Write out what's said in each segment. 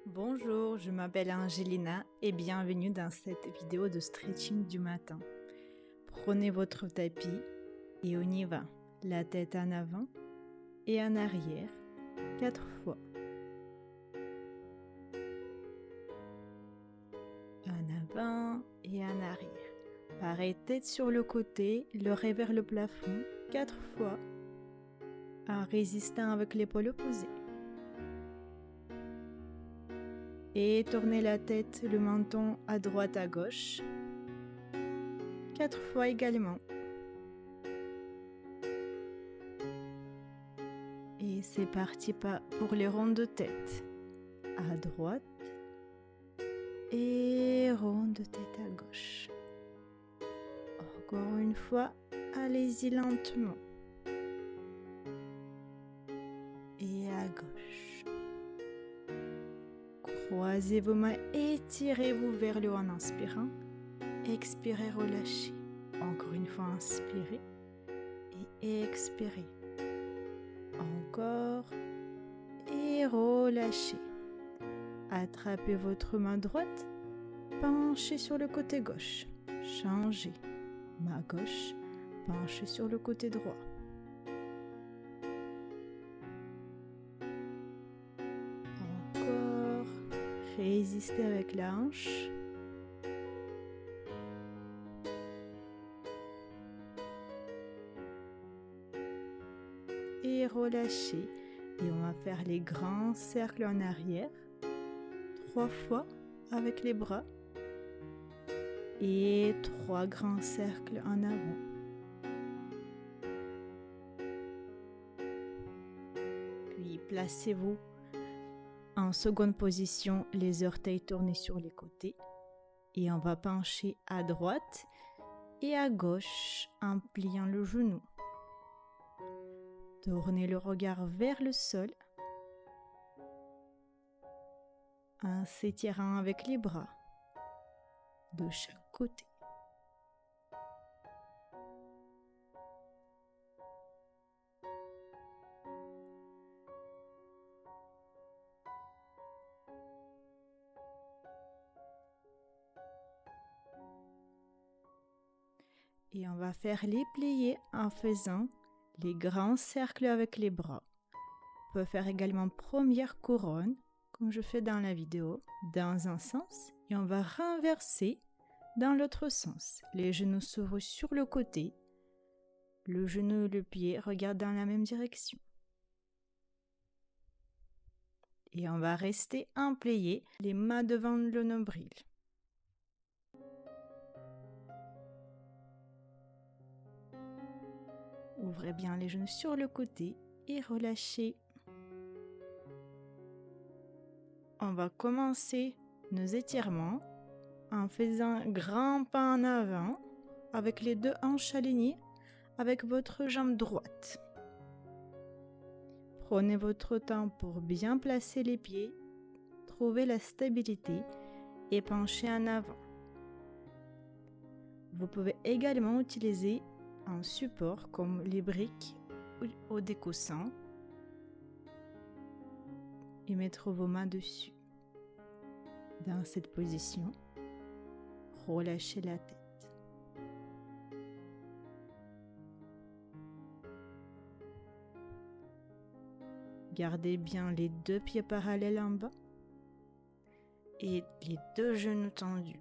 Bonjour, je m'appelle Angelina et bienvenue dans cette vidéo de stretching du matin. Prenez votre tapis et on y va. La tête en avant et en arrière, 4 fois. En avant et en arrière. Pareil, tête sur le côté, l'oreille vers le plafond, 4 fois. En résistant avec l'épaule opposée. Et tournez la tête, le menton à droite à gauche, 4 fois également. Et c'est parti pour les rondes de tête. À droite et ronde de tête à gauche. Encore une fois, allez-y lentement. Et à gauche. Croisez vos mains, étirez-vous vers le haut en inspirant. Expirez, relâchez. Encore une fois, inspirez et expirez. Encore et relâchez. Attrapez votre main droite, penchez sur le côté gauche. Changez. Main gauche, penchez sur le côté droit. Encore. Résistez avec la hanche. Et relâchez. Et on va faire les grands cercles en arrière. 3 fois avec les bras. Et 3 grands cercles en avant. Puis placez-vous en seconde position, les orteils tournés sur les côtés. Et on va pencher à droite et à gauche en pliant le genou. Tournez le regard vers le sol en s'étirant avec les bras de chaque côté. Et on va faire les pliés en faisant les grands cercles avec les bras. On peut faire également première couronne, comme je fais dans la vidéo, dans un sens. Et on va renverser dans l'autre sens. Les genoux s'ouvrent sur le côté. Le genou et le pied regardent dans la même direction. Et on va rester en plié, les mains devant le nombril. Ouvrez bien les genoux sur le côté et relâchez. On va commencer nos étirements en faisant un grand pas en avant avec les 2 hanches alignées avec votre jambe droite. Prenez votre temps pour bien placer les pieds, trouver la stabilité et pencher en avant. Vous pouvez également utiliser un support comme les briques ou des coussins et mettre vos mains dessus. Dans cette position, relâchez la tête. Gardez bien les 2 pieds parallèles en bas et les 2 genoux tendus.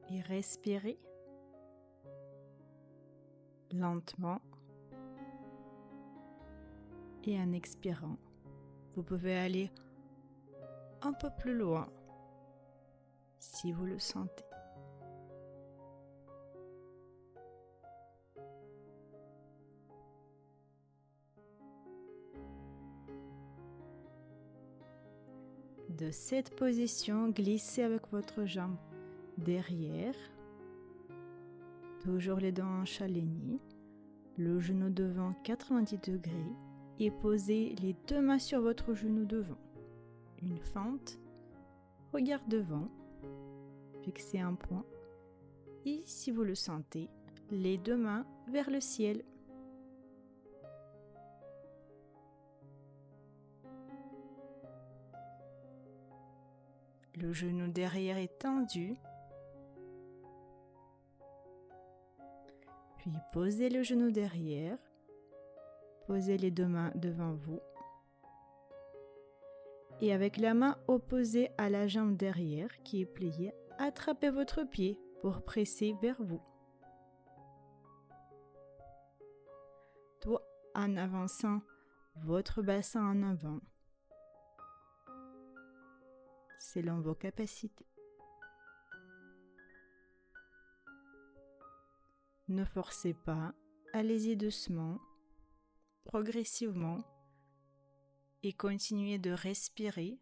Et respirez lentement. Et en expirant, vous pouvez aller un peu plus loin si vous le sentez. De cette position, glissez avec votre jambe derrière, toujours les 2 hanches alignées, le genou devant 90 degrés et posez les 2 mains sur votre genou devant. Une fente, regard devant, fixez un point et si vous le sentez, les 2 mains vers le ciel. Le genou derrière est tendu. Puis posez le genou derrière. Posez les deux mains devant vous. Et avec la main opposée à la jambe derrière qui est pliée, attrapez votre pied pour presser vers vous. Tout en avançant votre bassin en avant, selon vos capacités. Ne forcez pas, allez-y doucement, progressivement, et continuez de respirer.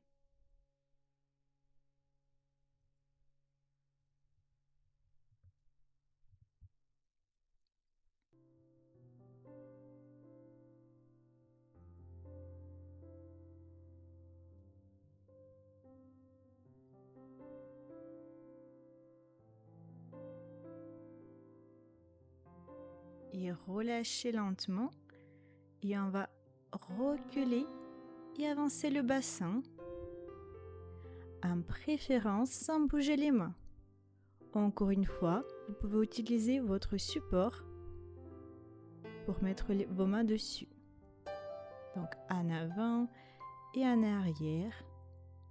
Et relâchez lentement et on va reculer et avancer le bassin, en préférence sans bouger les mains. Encore une fois, vous pouvez utiliser votre support pour mettre vos mains dessus. Donc en avant et en arrière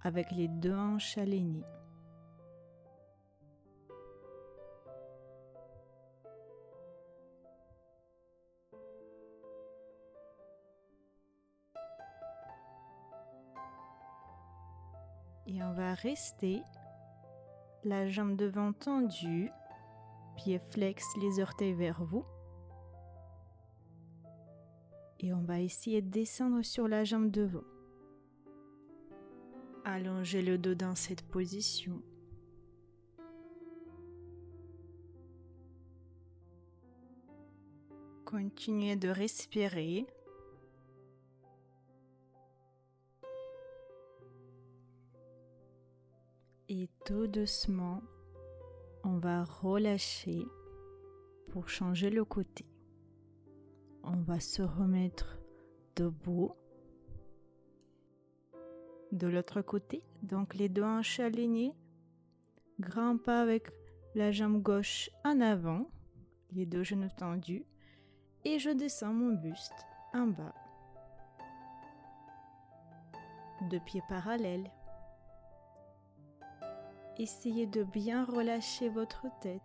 avec les deux hanches alignées. Et on va rester la jambe devant tendue, pied flex, les orteils vers vous. Et on va essayer de descendre sur la jambe devant. Allongez le dos dans cette position. Continuez de respirer. Et tout doucement, on va relâcher pour changer le côté. On va se remettre debout. De l'autre côté, donc les deux hanches alignées. Grand pas avec la jambe gauche en avant, les deux genoux tendus. Et je descends mon buste en bas. Deux pieds parallèles. Essayez de bien relâcher votre tête.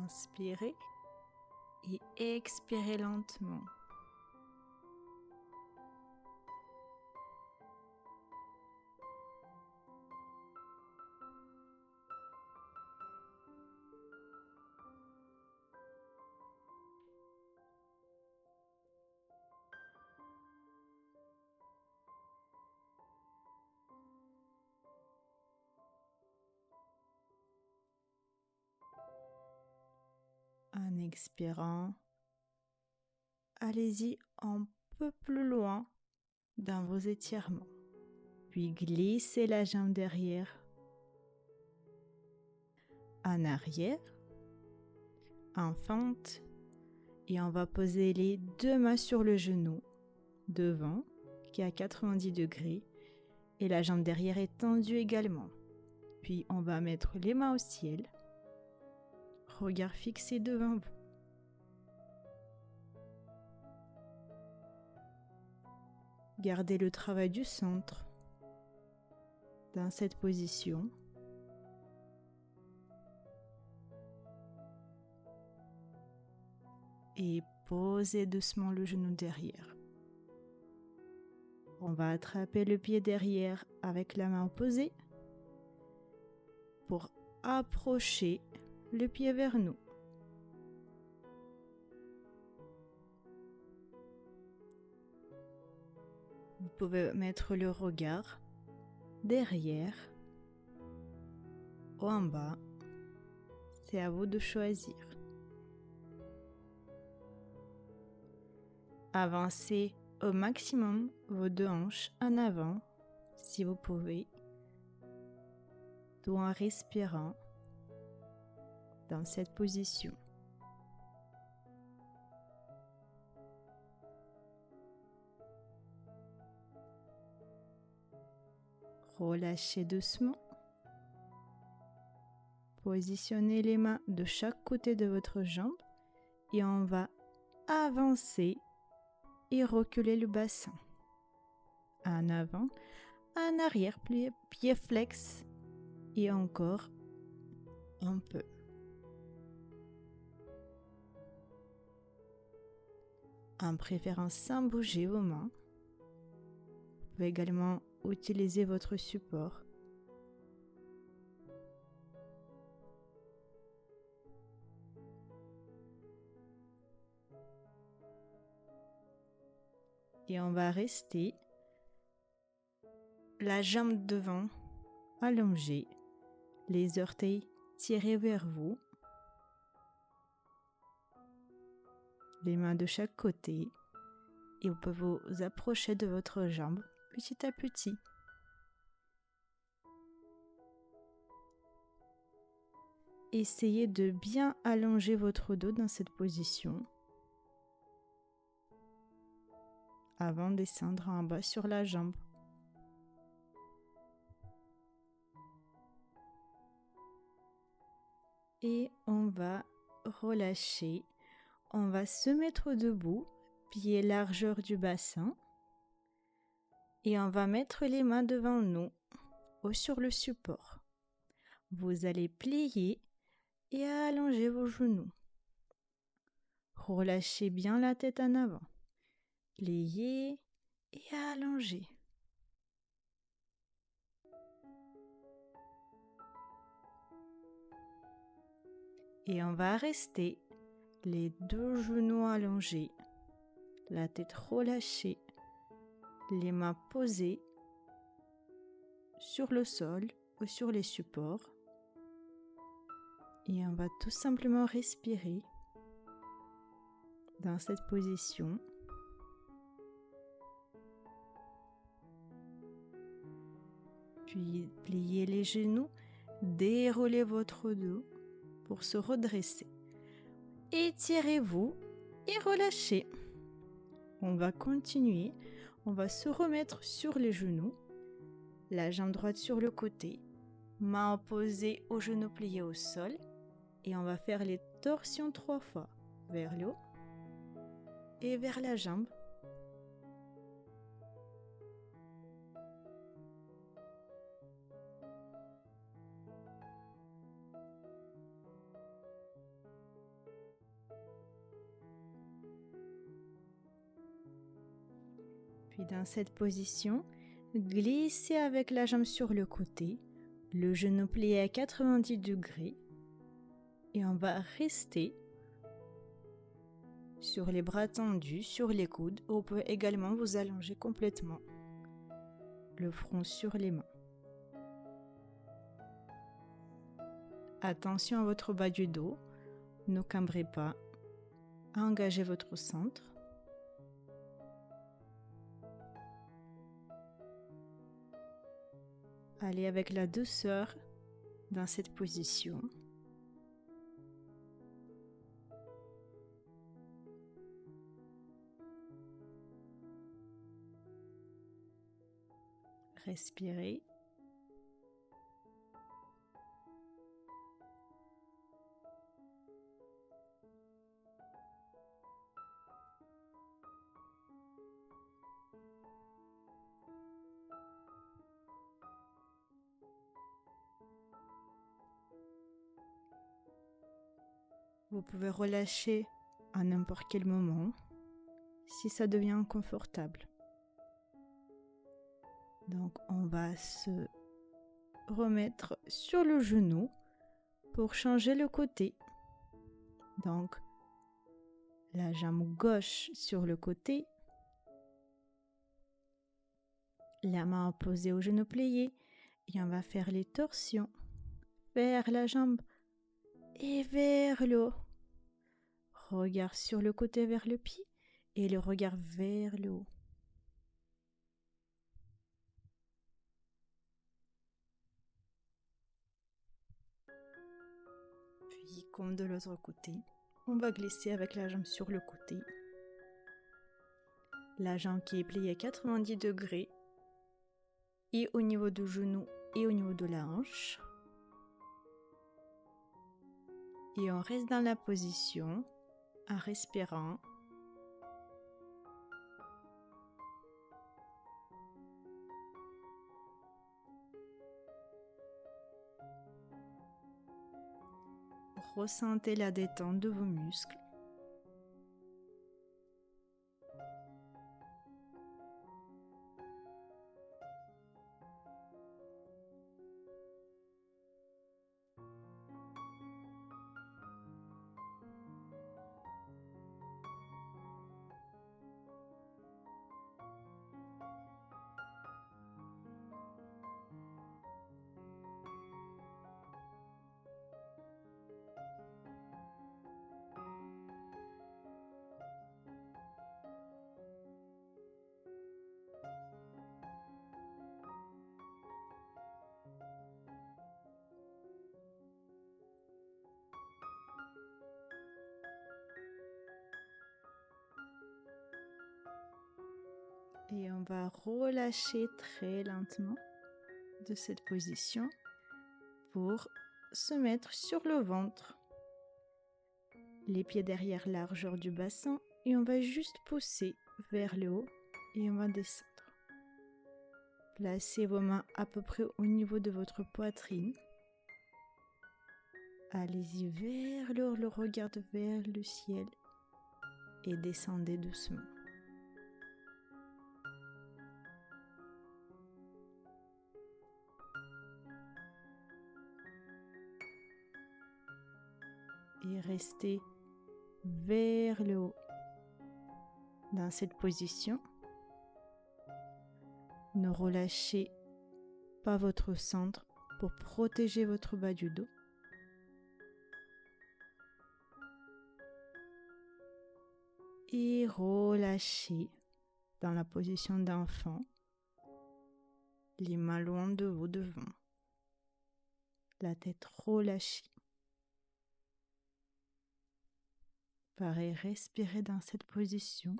Inspirez et expirez lentement. En expirant, allez-y un peu plus loin dans vos étirements. Puis glissez la jambe derrière, en arrière, en fente. Et on va poser les deux mains sur le genou devant, qui est à 90 degrés. Et la jambe derrière est tendue également. Puis on va mettre les mains au ciel. Regard fixé devant vous. Gardez le travail du centre dans cette position. Et posez doucement le genou derrière. On va attraper le pied derrière avec la main opposée pour approcher le pied vers nous. Vous pouvez mettre le regard derrière ou en bas. C'est à vous de choisir. Avancez au maximum vos deux hanches en avant, si vous pouvez, tout en respirant dans cette position. Relâchez doucement. Positionnez les mains de chaque côté de votre jambe et on va avancer et reculer le bassin. En avant, en arrière, pied flex et encore un peu. En préférant sans bouger vos mains, vous pouvez également utiliser votre support. Et on va rester la jambe devant allongée, les orteils tirés vers vous, les mains de chaque côté et vous pouvez vous approcher de votre jambe petit à petit. Essayez de bien allonger votre dos dans cette position avant de descendre en bas sur la jambe. Et on va relâcher. On va se mettre debout, pied largeur du bassin. Et on va mettre les mains devant nous ou sur le support. Vous allez plier et allonger vos genoux. Relâchez bien la tête en avant. Pliez et allongez. Et on va rester les deux genoux allongés, la tête relâchée, les mains posées sur le sol ou sur les supports. Et on va tout simplement respirer dans cette position. Puis pliez les genoux, déroulez votre dos pour se redresser. Étirez-vous et relâchez. On va continuer. On va se remettre sur les genoux, la jambe droite sur le côté, main opposée au genou plié au sol. Et on va faire les torsions 3 fois vers le haut et vers la jambe. Puis dans cette position, glissez avec la jambe sur le côté, le genou plié à 90 degrés et on va rester sur les bras tendus, sur les coudes. Vous pouvez également vous allonger complètement, le front sur les mains. Attention à votre bas du dos, ne cambrez pas, engagez votre centre. Allez avec la douceur dans cette position. Respirez. Vous pouvez relâcher à n'importe quel moment si ça devient inconfortable. Donc on va se remettre sur le genou pour changer le côté. Donc la jambe gauche sur le côté, la main opposée au genou plié et on va faire les torsions vers la jambe et vers le haut. Regard sur le côté vers le pied et le regard vers le haut. Puis, comme de l'autre côté, on va glisser avec la jambe sur le côté. La jambe qui est pliée à 90 degrés et au niveau du genou et au niveau de la hanche. Et on reste dans la position en respirant. Ressentez la détente de vos muscles. Et on va relâcher très lentement de cette position pour se mettre sur le ventre. Les pieds derrière la largeur du bassin et on va juste pousser vers le haut et on va descendre. Placez vos mains à peu près au niveau de votre poitrine. Allez-y vers le regard vers le ciel et descendez doucement. Et restez vers le haut. Dans cette position, ne relâchez pas votre centre pour protéger votre bas du dos. Et relâchez dans la position d'enfant, les mains loin de vous devant, la tête relâchée. Pareil, respirez dans cette position.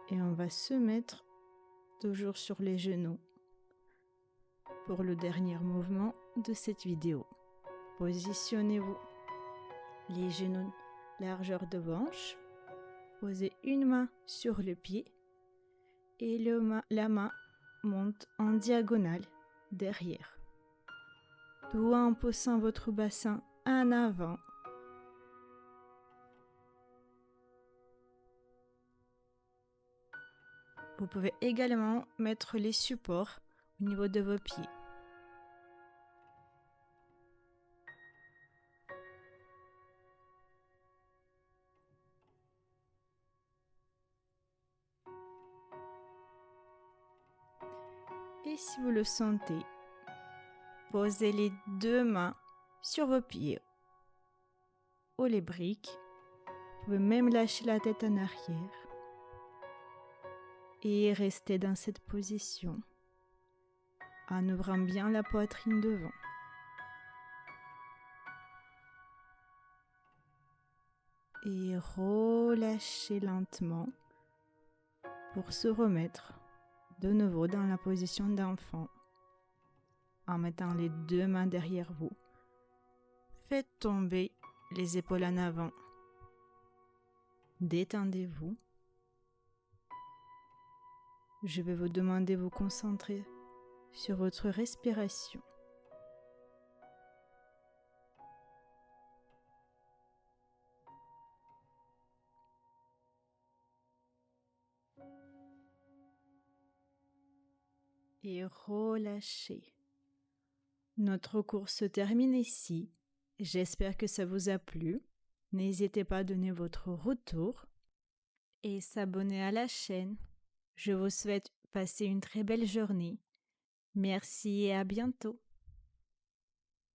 Et on va se mettre toujours sur les genoux pour le dernier mouvement de cette vidéo. Positionnez-vous, les genoux largeur de hanche. Posez une main sur le pied et la main monte en diagonale derrière. Tout en poussant votre bassin en avant. Vous pouvez également mettre les supports au niveau de vos pieds. Et si vous le sentez, posez les deux mains sur vos pieds ou les briques. Vous pouvez même lâcher la tête en arrière. Et restez dans cette position en ouvrant bien la poitrine devant. Et relâchez lentement pour se remettre de nouveau dans la position d'enfant en mettant les deux mains derrière vous. Faites tomber les épaules en avant. Détendez-vous. Je vais vous demander de vous concentrer sur votre respiration. Et relâchez. Notre cours se termine ici. J'espère que ça vous a plu. N'hésitez pas à donner votre retour et s'abonner à la chaîne. Je vous souhaite passer une très belle journée. Merci et à bientôt.